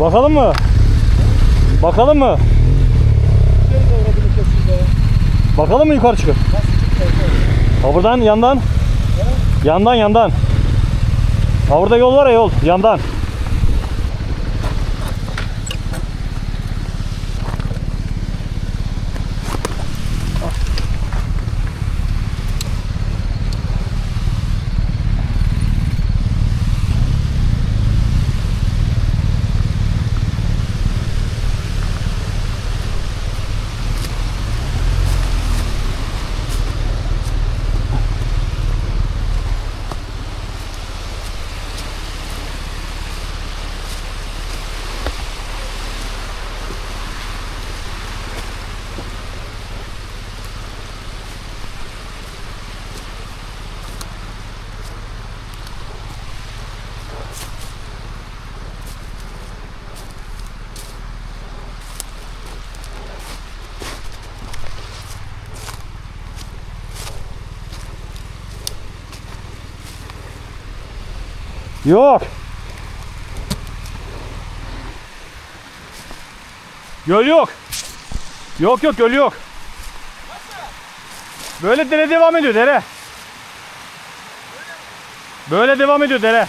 Bakalım mı? Bakalım mı? Bakalım mı yukarı çıkıp? Ha buradan yandan. Yandan. Ha burada yol var ya, yol yandan. Yok. Göl yok. Yok göl yok. Böyle dere devam ediyor, dere. Böyle devam ediyor dere.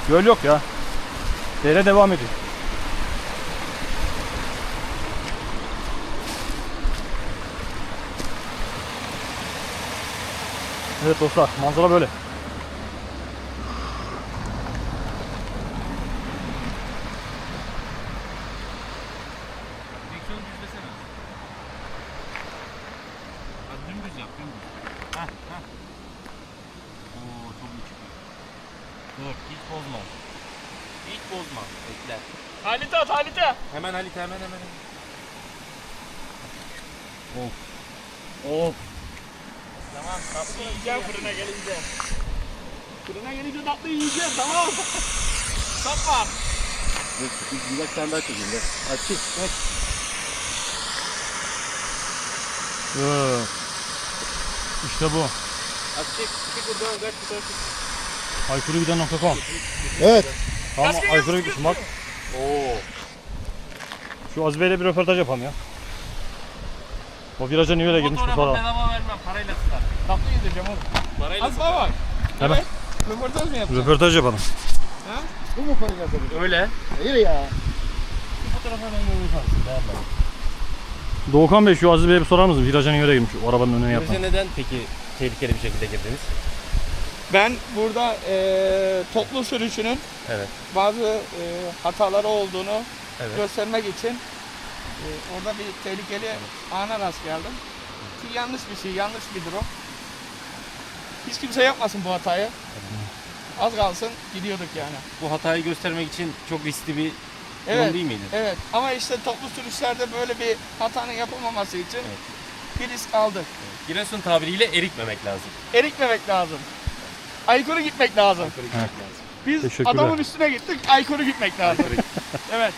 Göl yok ya. Dere devam ediyor. Evet dostlar, manzara böyle. Direksiyonu düzlesene. Hadi dümdüz yap, dümdüz. Heh. Oo, çok iyi çıkıyor. Dur, hiç bozma. Hiç bozma, bekle. Halite at, Halite. Hemen Halit, hemen. Of. Tamam, tatlı yiyeceğim fırına gelince. Fırına gelince tatlı yiyeceğim, tamam. Sap var. Güzel sen daha çekeyim de. Açık. İşte bu. Açık. Çık buradan, kaç bir tarafa. Aykurugiden.com. Evet. Tamam, Aykuru gitmişim bak. Oo. Şu Aziz Bey'le bir röportaj yapalım ya. O viraja niye öyle girmiş bu Fotoğrafa sonra? bedava vermem, parayla tutar. Tatlı yedireceğim oğlum. Parayla Asla bak. Hemen. Röportaj mı yapacağım? Röportaj yapalım. Ha? Bu mu parayla tabii? Öyle. Hayır ya. Bu fotoğrafa ben görüyorsan. Beğenmedim. Doğukan Bey, şu Aziz Bey'e bir sorar mısın? Viraja niye öyle girmiş? O arabanın önüne yapan. Bize neden peki tehlikeli bir şekilde girdiniz? Ben burada toplu sürüşünün Evet. bazı hataları olduğunu Evet. göstermek için orada bir tehlikeli ana rast geldim. Ki yanlış bir şey, yanlış bir durum. Hiç kimse yapmasın bu hatayı. Az kalsın gidiyorduk yani. Bu hatayı göstermek için çok riskli bir durum Evet, değil miydi? evet. Ama işte toplu sürüşlerde böyle bir hatanın yapılmaması için bir risk aldık. Giresun tabiriyle erikmemek lazım. Erikmemek lazım. Aykırı gitmek lazım. Yukarı gitmek lazım. Biz Teşekkürler. adamın üstüne gittik, aykırı gitmek lazım. Evet.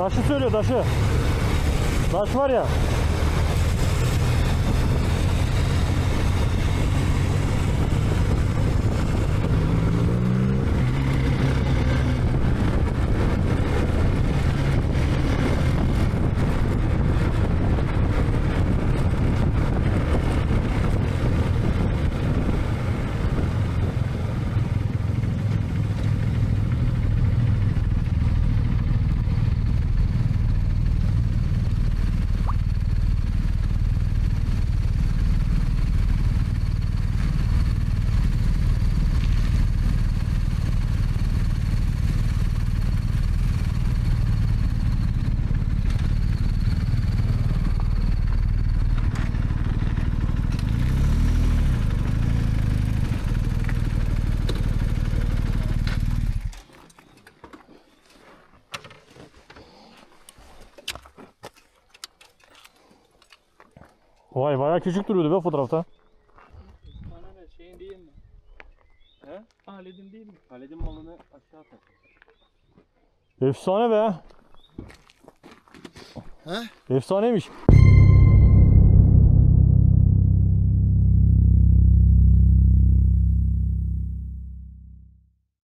Daşı söylüyor, daşı. Daş var ya. Vay bayağı küçük duruyordu be fotoğrafta. Bana ne şeyin değil mi? He? Halid'in değil mi? Halid'in malını aşağı atar. Efsane be. He? Efsaneymiş.